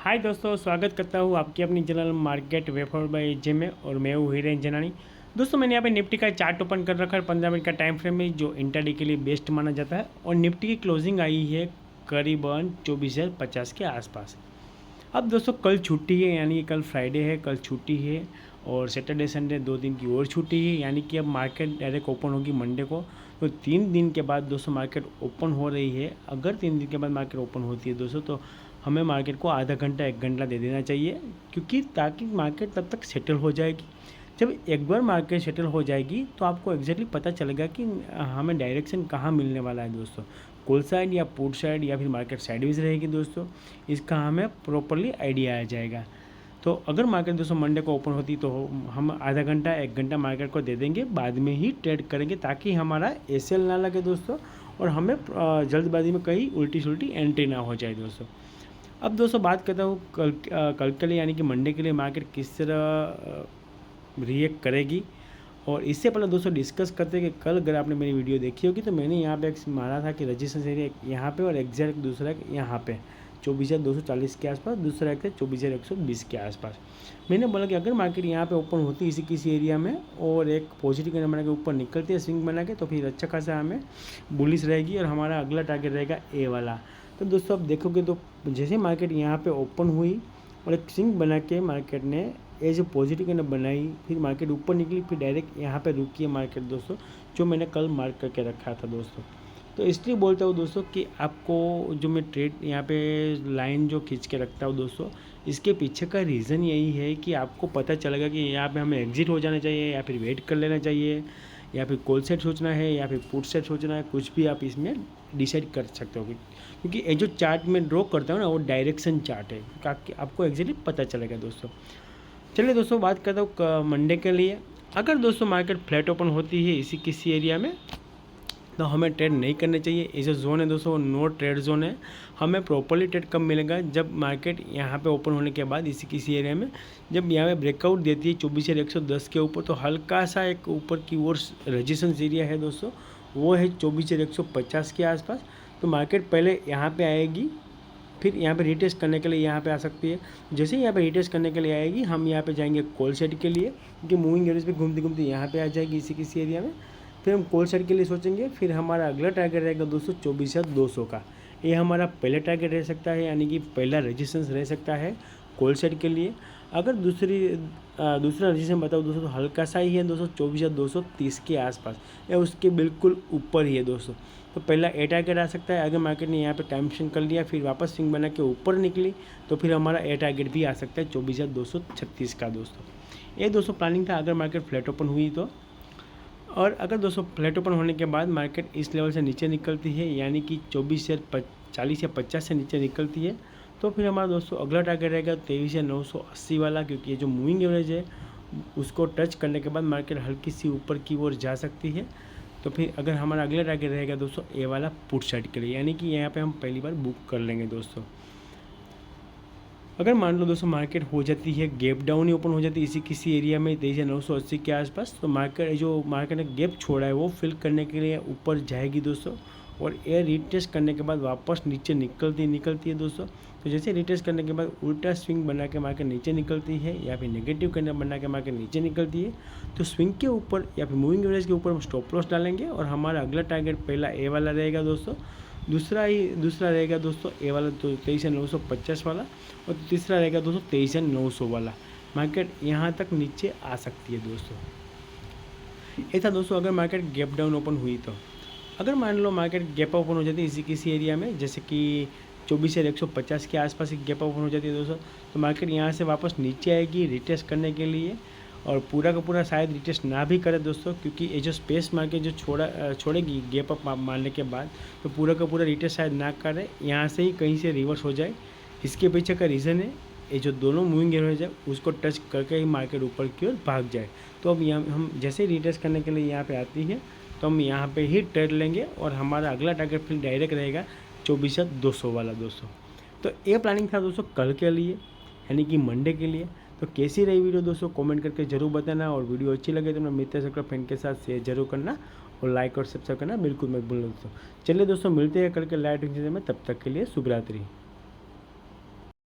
हाय दोस्तों, स्वागत करता हूँ आपकी अपनी channel market wafer by J में। और मैं हूँ हीरेन जनानी। दोस्तों मैंने यहाँ पे निफ्टी का चार्ट ओपन कर रखा है 15 मिनट का टाइम फ्रेम में, जो इंट्राडे के लिए बेस्ट माना जाता है। और निफ्टी की क्लोजिंग आई है करीबन 24,050 के आसपास। अब दोस्तों कल छुट्टी है, यानी कि कल फ्राइडे है, कल छुट्टी है। और सैटरडे संडे 2 दिन की और छुट्टी है, यानी कि अब मार्केट डायरेक्ट ओपन होगी मंडे को। तो 3 दिन के बाद दोस्तों मार्केट ओपन हो रही है। अगर 3 दिन के बाद मार्केट ओपन होती है दोस्तों, तो हमें मार्केट को आधा घंटा 1 घंटा दे देना चाहिए, क्योंकि ताकि मार्केट तब तक सेटल हो जाएगी। जब एक बार मार्केट सेटल हो जाएगी तो आपको एग्जैक्टली पता चलेगा कि हमें डायरेक्शन कहाँ मिलने वाला है दोस्तों, कॉल साइड या पुट साइड या फिर मार्केट साइडवेज रहेगी दोस्तों। इसका हमें प्रॉपरली आइडिया आ जाएगा। तो अगर मार्केट दोस्तों मंडे को ओपन होती तो हम आधा घंटा 1 घंटा मार्केट को दे देंगे, बाद में ही ट्रेड करेंगे, ताकि हमारा एसएल ना लगे दोस्तों और हमें जल्दबाजी में कहीं उल्टी सुल्टी एंट्री ना हो जाए दोस्तों। अब दोस्तों बात करता हूँ कल के लिए, यानी कि मंडे के लिए मार्केट किस तरह रिएक्ट करेगी। और इससे पहले दोस्तों डिस्कस करते हैं कि कल अगर आपने मेरी वीडियो देखी होगी तो मैंने यहाँ पे एक मारा था कि रजिस्टेंस एरिया यहाँ पे और एग्जैक्ट दूसरा यहाँ पे 24,240 के आसपास, दूसरा एक 24,120 के आसपास। मैंने बोला कि अगर मार्केट यहाँ पे ओपन होती है किसी एरिया में और एक पॉजिटिव कैंडल बना के ऊपर निकलती है स्विंग बना के, तो फिर अच्छा खासा हमें बुलिश रहेगी और हमारा अगला टारगेट रहेगा ए वाला। तो दोस्तों अब देखोगे तो जैसे मार्केट यहाँ पे ओपन हुई और एक स्विंग बना के मार्केट ने जो पॉजिटिव कैंडल बनाई, फिर मार्केट ऊपर निकली, फिर डायरेक्ट यहाँ पे रुकी है मार्केट दोस्तों, जो मैंने कल मार्क करके रखा था दोस्तों। तो इसलिए बोलता हूँ दोस्तों कि आपको जो मैं ट्रेड यहाँ पे लाइन जो खींच के रखता हूँ दोस्तों, इसके पीछे का रीज़न यही है कि आपको पता चलेगा कि यहाँ पे हमें एग्जिट हो जाना चाहिए या फिर वेट कर लेना चाहिए या फिर कॉल सेट सोचना है या फिर पुट सेट सोचना है। कुछ भी आप इसमें डिसाइड कर सकते हो, क्योंकि ये जो चार्ट में ड्रॉ करता हूँ ना, वो डायरेक्शन चार्ट है, ताकि आपको एग्जैक्टली पता चलेगा दोस्तों। चलिए दोस्तों बात करता हूँ मंडे के लिए। अगर दोस्तों मार्केट फ्लैट ओपन होती है इसी किसी एरिया में, तो हमें ट्रेड नहीं करना चाहिए। ये जो जोन है दोस्तों, नो ट्रेड जोन है। हमें प्रॉपरली ट्रेड कब मिलेगा, जब मार्केट यहाँ पे ओपन होने के बाद इसी किसी एरिया में जब यहाँ पे ब्रेकआउट देती है 24,110 के ऊपर, तो हल्का सा एक ऊपर की ओर रेजिस्टेंस एरिया है दोस्तों, वो है 24,150 के आसपास। तो मार्केट पहले यहाँ पर आएगी, फिर यहाँ पे रिटेस्ट करने के लिए यहाँ पे आ सकती है। जैसे ही यहाँ पे रिटेस्ट करने के लिए आएगी, हम यहाँ पे जाएंगे कॉल सेट के लिए, क्योंकि मूविंग एवरेज पे घूमते घूमते यहाँ पे आ जाएगी इसी किसी एरिया में। फिर हम कॉल सेट के लिए सोचेंगे। फिर हमारा अगला टारगेट रहेगा दोस्तों 24,200 का। ये हमारा पहला टारगेट रह सकता है, यानी कि पहला रेजिस्टेंस रह सकता है कॉल सेट के लिए। अगर दूसरा रेजिस्टेंस बताओ दोस्तों, तो हल्का सा ही है दोस्तों, 24,230 के आसपास या उसके बिल्कुल ऊपर ही है दोस्तों। तो पहला ए टारगेट आ सकता है। अगर मार्केट ने यहाँ पे टाइम स्विंग कर लिया, फिर वापस स्विंग बना के ऊपर निकली, तो फिर हमारा ए टारगेट भी आ सकता है 24,236 का दोस्तों। ये दोस्तों प्लानिंग था अगर मार्केट फ्लैट ओपन हुई तो। और अगर दोस्तों फ्लैट ओपन होने के बाद मार्केट इस लेवल से नीचे निकलती है, यानी कि 24,40 या 50 से नीचे निकलती है, तो फिर हमारा दोस्तों अगला टारगेट रहेगा 23,980 वाला, क्योंकि ये जो मूविंग एवरेज है उसको टच करने के बाद मार्केट हल्की सी ऊपर की ओर जा सकती है। तो फिर अगर हमारा अगला टारगेट रहेगा दोस्तों ए वाला पुट साइड के लिए, यानी कि यहाँ पे हम पहली बार बुक कर लेंगे दोस्तों। अगर मान लो दोस्तों मार्केट हो जाती है गैप डाउन ही ओपन हो जाती है इसी किसी एरिया में 23,980 के आसपास, तो मार्केट ने गैप छोड़ा है वो फिल करने के लिए ऊपर जाएगी दोस्तों। और ये रिटेस्ट करने के बाद वापस नीचे निकलती है दोस्तों। तो जैसे रिटेस्ट करने के बाद उल्टा स्विंग बना के मार्केट नीचे निकलती है, या फिर नेगेटिव कैंडल बना के मार्केट नीचे निकलती है, तो स्विंग के ऊपर या फिर मूविंग एवरेज के ऊपर हम स्टॉप लॉस डालेंगे। और हमारा अगला टारगेट पहला ए वाला रहेगा दोस्तों, दूसरा रहेगा दोस्तों ए वाला तो 23,950 वाला, और तीसरा रहेगा दोस्तों 23,900 वाला। मार्केट यहाँ तक नीचे आ सकती है दोस्तों। ऐसा दोस्तों अगर मार्केट गैप डाउन ओपन हुई तो। अगर मान लो मार्केट गैप ओपन हो जाती है इसी किसी एरिया में, जैसे कि 24,150 के आसपास एक गैप ओपन हो जाती है दोस्तों, तो मार्केट यहाँ से वापस नीचे आएगी रिटेस्ट करने के लिए। और पूरा का पूरा शायद रिटेस्ट ना भी करे दोस्तों, क्योंकि ये जो स्पेस मार्केट जो छोड़ेगी गैप अप मारने के बाद, तो पूरा का पूरा रिटेस्ट शायद ना करे, यहाँ से ही कहीं से रिवर्स हो जाए। इसके पीछे का रीज़न है ये जो दोनों मूविंग एवरेज है उसको टच करके ही मार्केट ऊपर की ओर भाग जाए। तो अब यहाँ हम जैसे ही रिटेस्ट करने के लिए यहाँ पे आती है, तो हम यहाँ पे ही ट्रेड लेंगे और हमारा अगला टारगेट फिर डायरेक्ट रहेगा 24,200 वाला दोस्तों। तो ये प्लानिंग था दोस्तों कल के लिए, यानी कि मंडे के लिए। तो कैसी रही वीडियो दोस्तों कमेंट करके जरूर बताना, और वीडियो अच्छी लगे तो अपने मित्र सर्कल फ्रेंड के साथ शेयर जरूर करना, और लाइक और सब्सक्राइब करना बिल्कुल मत भूलना दोस्तों। चलिए दोस्तों मिलते हैं कल के लाइव में, तब तक के लिए शुभ रात्रि।